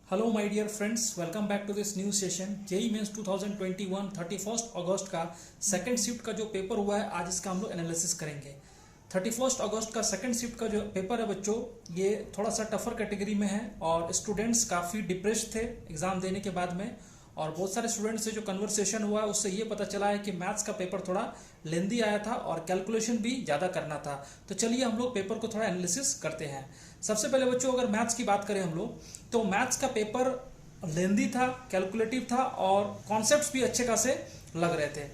Hello my dear friends, welcome back to this new session. JEE Mains 2021 31 अगस्त का second shift का जो paper हुआ है, आज इसका हम लोग एनालिसिस करेंगे। 31 अगस्त का सेकंड शिफ्ट का जो पेपर है बच्चों, ये थोड़ा सा टफर कैटेगरी में है और स्टूडेंट्स काफ़ी डिप्रेस्ड थे एग्जाम देने के बाद में। और बहुत सारे स्टूडेंट्स से जो कन्वर्सेशन हुआ है उससे ये पता चला है कि मैथ्स का पेपर थोड़ा लेंदी आया था और कैलकुलेशन भी ज़्यादा करना था। तो चलिए हम लोग पेपर को थोड़ा एनालिसिस करते हैं। सबसे पहले बच्चों, अगर मैथ्स की बात करें हम लोग, तो मैथ्स का पेपर लेंदी था, कैलकुलेटिव था और कॉन्सेप्ट्स भी अच्छे खासे लग रहे थे।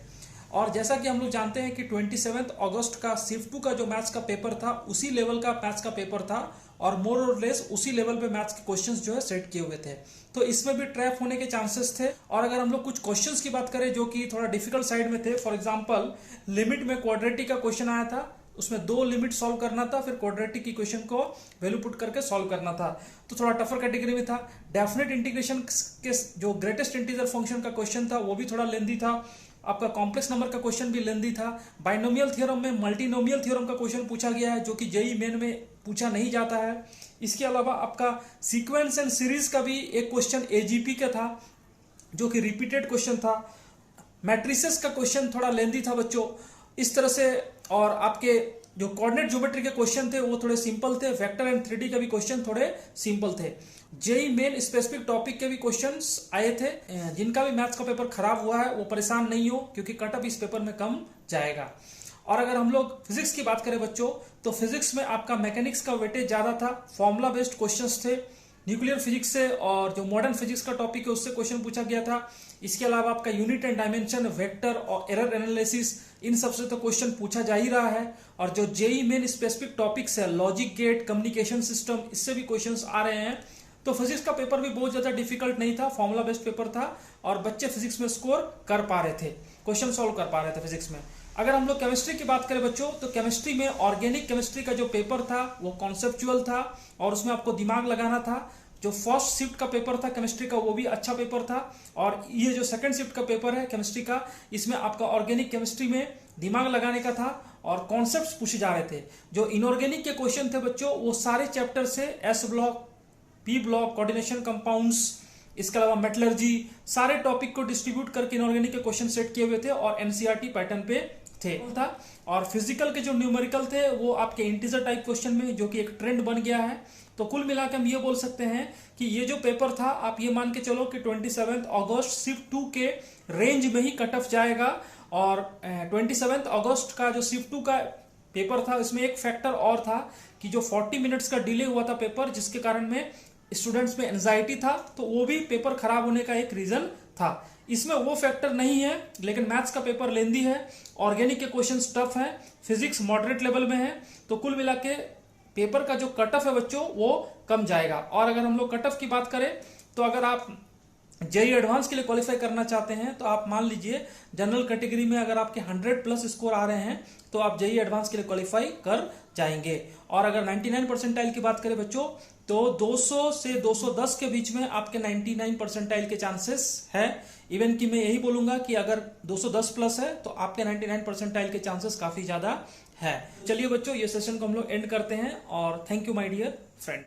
और जैसा कि हम लोग जानते हैं कि 27 अगस्त का शिफ्ट 2 का जो मैथ्स का पेपर था, उसी लेवल का मैथ्स का पेपर था और मोर और लेस उसी लेवल पे मैथ्स के क्वेश्चंस जो है सेट किए हुए थे। तो इसमें भी ट्रैप होने के चांसेस थे। और अगर हम लोग कुछ क्वेश्चंस की बात करें जो कि थोड़ा डिफिकल्ट साइड में थे, फॉर एग्जांपल लिमिट में क्वाड्रेटिक का क्वेश्चन आया था, उसमें 2 लिमिट सॉल्व करना था, फिर क्वाड्रेटिक इक्वेशन को वैल्यू पुट करके सॉल्व करना था, तो थोड़ा टफर कैटेगरी में था। डेफिनेट इंटीग्रेशन के जो ग्रेटेस्ट इंटीजर फंक्शन का क्वेश्चन था वो भी थोड़ा लेंदी था। आपका कॉम्प्लेक्स नंबर का क्वेश्चन भी लेंदी था। बाइनोमियल थ्योरम में मल्टीनोमियल थ्योरम का क्वेश्चन पूछा गया है जो कि जेई मेन में पूछा नहीं जाता है। इसके अलावा आपका सीक्वेंस एंड सीरीज का भी एक क्वेश्चन एजीपी का था जो कि रिपीटेड क्वेश्चन था। मैट्रिसेस का क्वेश्चन थोड़ा लेंदी था बच्चों, इस तरह से। और आपके जो कोऑर्डिनेट ज्योमेट्री के क्वेश्चन थे वो थोड़े सिंपल थे। वेक्टर एंड 3D के भी क्वेश्चन थोड़े सिंपल थे। जेई मेन स्पेसिफिक टॉपिक के भी क्वेश्चंस आए थे। जिनका भी मैथ्स का पेपर खराब हुआ है वो परेशान नहीं हो, क्योंकि कटअप इस पेपर में कम जाएगा। और अगर हम लोग फिजिक्स की बात करें बच्चों, तो फिजिक्स में आपका मैकेनिक्स का वेटेज ज्यादा था, फॉर्मूला बेस्ड क्वेश्चंस थे। न्यूक्लियर फिजिक्स से और जो मॉडर्न फिजिक्स का टॉपिक है उससे क्वेश्चन पूछा गया था। इसके अलावा आपका यूनिट एंड डायमेंशन, वेक्टर और एरर एनालिसिस, इन सबसे तो क्वेश्चन पूछा जा ही रहा है। और जो जेई मेन स्पेसिफिक टॉपिक्स है, लॉजिक गेट, कम्युनिकेशन सिस्टम, इससे भी क्वेश्चंस आ रहे हैं। तो फिजिक्स का पेपर भी बहुत ज्यादा डिफिकल्ट नहीं था, फॉर्मूला बेस्ड पेपर था और बच्चे फिजिक्स में स्कोर कर पा रहे थे, क्वेश्चन सॉल्व कर पा रहे थे फिजिक्स में। अगर हम लोग केमिस्ट्री की बात करें बच्चों, तो केमिस्ट्री में ऑर्गेनिक केमिस्ट्री का जो पेपर था वो कॉन्सेप्चुअल था और उसमें आपको दिमाग लगाना था। जो फर्स्ट शिफ्ट का पेपर था केमिस्ट्री का, वो भी अच्छा पेपर था। और ये जो सेकंड शिफ्ट का पेपर है केमिस्ट्री का, इसमें आपका ऑर्गेनिक केमिस्ट्री में दिमाग लगाने का था और कॉन्सेप्ट्स पूछे जा रहे थे। जो इनऑर्गेनिक के क्वेश्चन थे बच्चों, वो सारे चैप्टर से S block, P block, coordination compounds, इसके अलावा मेटलर्जी, सारे टॉपिक को डिस्ट्रीब्यूट करके इनऑर्गेनिक के क्वेश्चन सेट किए हुए थे और एनसीईआरटी पैटर्न पे थे था। और फिजिकल के जो न्यूमेरिकल थे वो आपके इंटीजर टाइप क्वेश्चन में, जो कि एक ट्रेंड बन गया है। तो कुल मिलाकर हम ये बोल सकते हैं कि ये जो पेपर था, आप ये मान के चलो कि 27 अगस्त शिफ्ट 2 के रेंज में ही कट ऑफ जाएगा। और 27 अगस्त का जो शिफ्ट 2 का पेपर था, इसमें एक फैक्टर और था कि जो 40 मिनट्स का डिले हुआ था पेपर, जिसके कारण में स्टूडेंट्स में एंजाइटी था, तो वो भी पेपर खराब होने का एक रीजन था। इसमें वो फैक्टर नहीं है, लेकिन मैथ्स का पेपर लेंदी है, ऑर्गेनिक के क्वेश्चंस टफ है, फिजिक्स मॉडरेट लेवल में है। तो कुल मिला के पेपर का जो कट ऑफ है बच्चों वो कम जाएगा। और अगर हम लोग कट ऑफ की बात करें, तो अगर आप जेई एडवांस के लिए क्वालिफाई करना चाहते हैं तो आप मान लीजिए जनरल कैटेगरी में अगर आपके 100+ स्कोर आ रहे हैं तो आप जेई एडवांस के लिए क्वालिफाई कर जाएंगे। और अगर 99 परसेंटाइल की बात करें बच्चों, तो 200 से 210 के बीच में आपके 99 परसेंटाइल के चांसेस है। इवन कि मैं यही बोलूंगा कि अगर 210+ है तो आपके 99 परसेंटाइल के चांसेस काफी ज्यादा है। चलिए बच्चों, ये सेशन को हम लोग एंड करते हैं और thank you my dear friend.